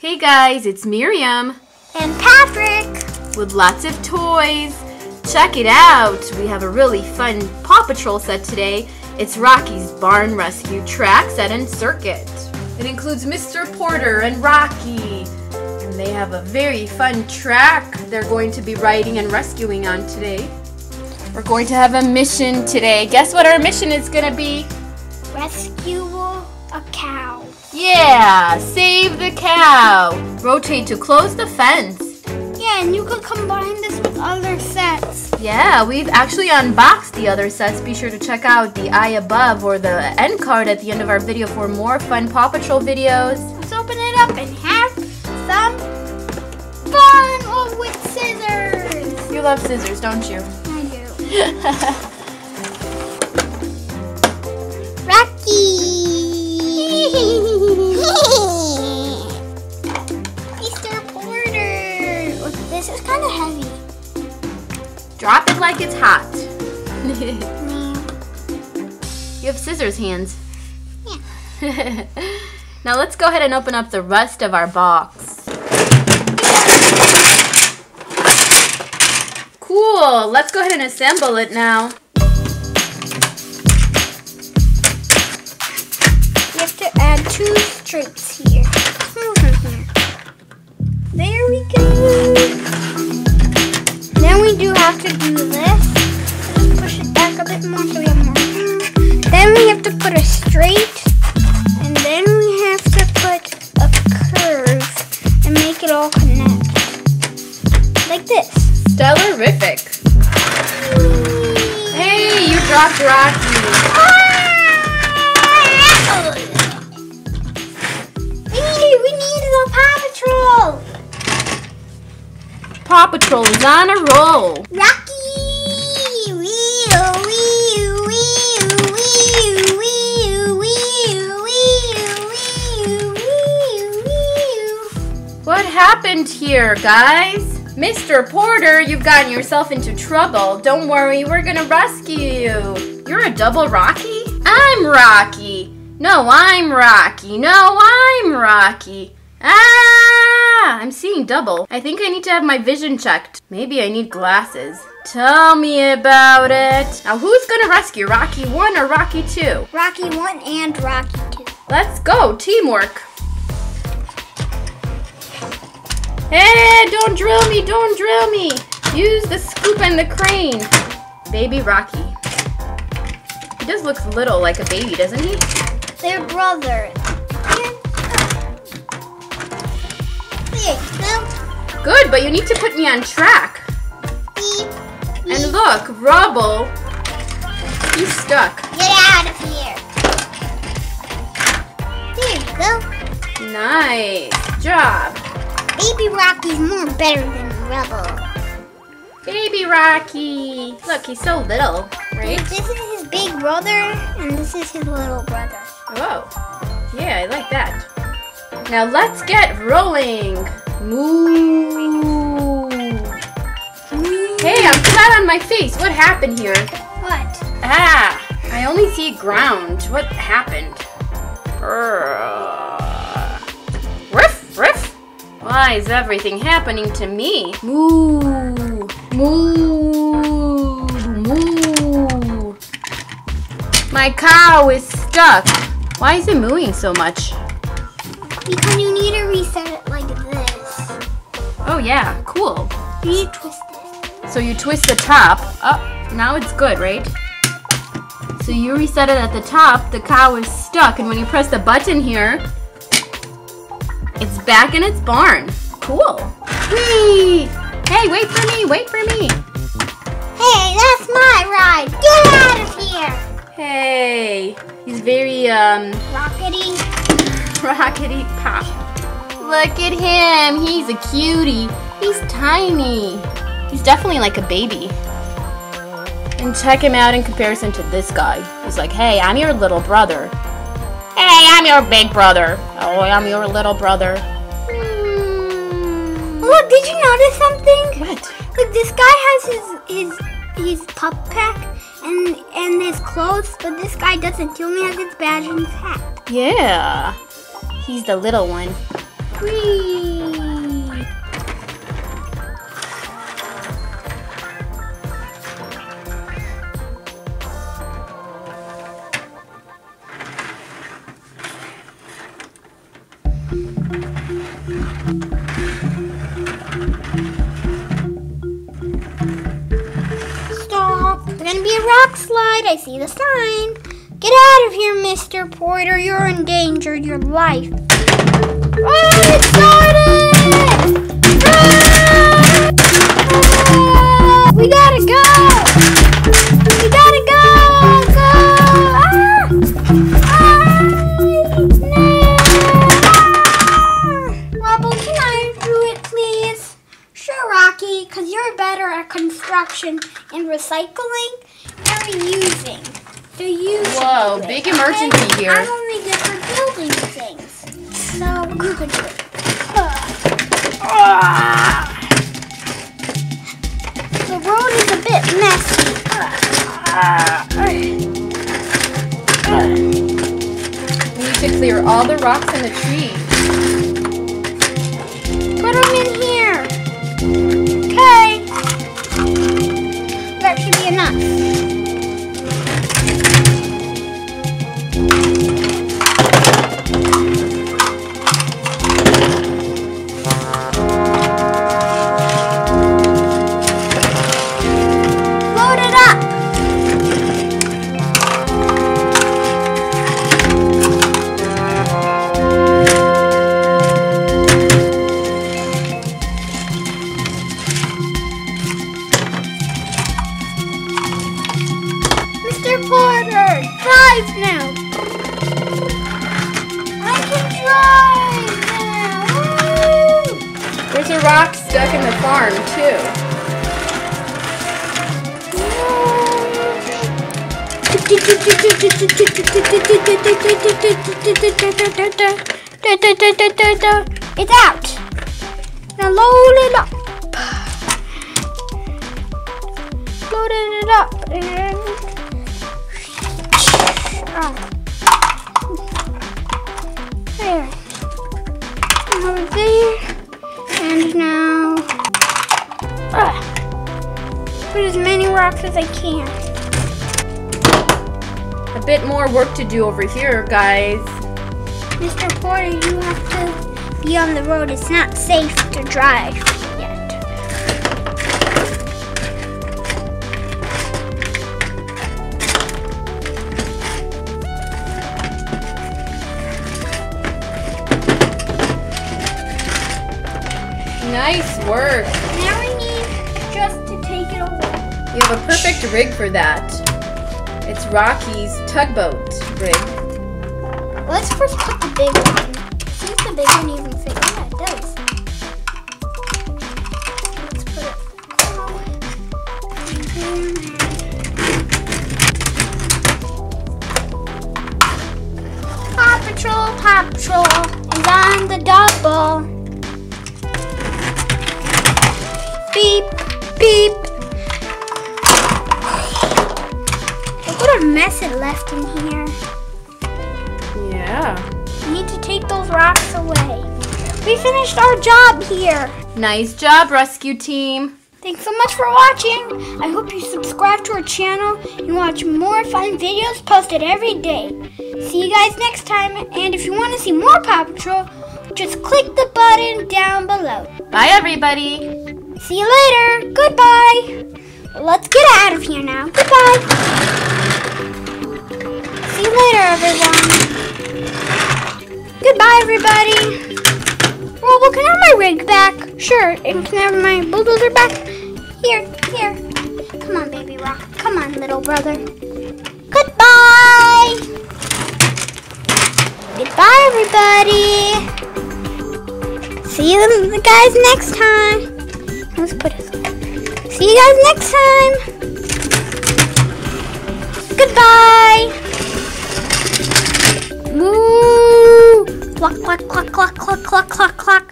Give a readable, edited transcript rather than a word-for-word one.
Hey guys, it's Miriam. And Patrick. With lots of toys. Check it out. We have a really fun Paw Patrol set today. It's Rocky's Barn Rescue Track Set and Circuit. It includes Mr. Porter and Rocky. And they have a very fun track they're going to be riding and rescuing on today. We're going to have a mission today. Guess what our mission is going to be? Rescue a cow. Yeah, save the cow. Rotate to close the fence. Yeah, and you could combine this with other sets. Yeah, we've actually unboxed the other sets. Be sure to check out the eye above or the end card at the end of our video for more fun Paw Patrol videos. Let's open it up and have some fun. Oh, with scissors. You love scissors, don't you? I do. Rocky. Mr. Porter. This is kind of heavy. Drop it like it's hot. You have scissors hands. Yeah. Now let's go ahead and open up the rest of our box. Cool. Let's go ahead and assemble it now. You have to add 2 strips here. There we go. Then we do have to do this. Push it back a bit more so we have more room. Then we have to put a straight. And then we have to put a curve and make it all connect. Like this. Stellarific. Hey, you dropped Rocky. We need the Paw Patrol. Paw Patrol is on a roll. Rocky. What happened here, guys? Mr. Porter, you've gotten yourself into trouble. Don't worry, we're gonna rescue you. You're a double Rocky? I'm Rocky. No, I'm Rocky. No, I'm Rocky. Ah! I'm seeing double. I think I need to have my vision checked. Maybe I need glasses. Tell me about it. Now, who's gonna rescue? Rocky 1 or Rocky 2? Rocky 1 and Rocky 2. Let's go. Teamwork. Hey, don't drill me, don't drill me. Use the scoop and the crane. Baby Rocky. He does look little like a baby, doesn't he? They're brothers. There you go. Good, but you need to put me on track. Beep, beep. And look, Rubble. He's stuck. Get out of here. There you go. Nice job. Baby Rocky's more better than Rubble. Baby Rocky. Look, he's so little, right? This is his big brother, and this is his little brother. Oh, yeah, I like that. Now let's get rolling. Moo. Hey, I'm flat on my face. What happened here? What? Ah, I only see ground. What happened? Riff, riff. Why is everything happening to me? Moo, moo, moo. My cow is stuck. Why is it mooing so much? Because you need to reset it like this. Oh yeah, cool. You need to twist it. So you twist the top. Oh, now it's good, right? So you reset it at the top, the cow is stuck, and when you press the button here, it's back in its barn. Cool. Whee! Hey, wait for me, wait for me. Hey, that's my ride. Get out of here. Hey, he's very, Rockety. rockety pop. Look at him, he's a cutie. He's tiny. He's definitely like a baby. And check him out in comparison to this guy. He's like, hey, I'm your little brother. Hey, I'm your big brother. Oh, I'm your little brother. Look, did you notice something? What? Look, this guy has his pup pack and his clothes, but this guy doesn't. He only has his badge and his hat. Yeah. He's the little one. Whee! Stop. It's gonna be a rock slide. I see the sign. Get out of here, Mr. Porter. You're endangered your life. Oh, it started! Ah! We gotta go! We gotta go! Go! Ah! Ah! No! Ah! Rubble, can I do it, please? Sure, Rocky, because you're better at construction and recycling and reusing. So you Whoa, big emergency here. I'm only good for building things. So you can do it. The road is a bit messy. We need to clear all the rocks and the trees. Put them in here. Okay. That should be enough. There's a rock stuck in the farm, too. It's out. Now load it up. Loaded it up and there. Over there. And now put as many rocks as I can. A bit more work to do over here, guys. Mr. Porter, you have to be on the road. It's not safe to drive yet. Nice work. Now we need just to take it away. You have a perfect rig for that. It's Rocky's tugboat rig. Let's first put the big one. See if the big one even fits. Yeah, it does. Let's put it. Paw Patrol is on the double. Beep, beep. Look what a mess it left in here. Yeah. We need to take those rocks away. We finished our job here. Nice job, rescue team. Thanks so much for watching. I hope you subscribe to our channel and watch more fun videos posted every day. See you guys next time. And if you want to see more Paw Patrol, just click the button down below. Bye, everybody. See you later. Goodbye. Let's get out of here now. Goodbye. See you later, everyone. Goodbye, everybody. Well, can I have my rig back? Sure. And can I have my bulldozer back? Here. Come on, baby rock. Come on, little brother. Goodbye. Goodbye, everybody. See you guys next time. Let's put it. See you guys next time. Goodbye. Moo. Cluck, cluck, cluck, cluck, cluck, cluck, cluck, cluck.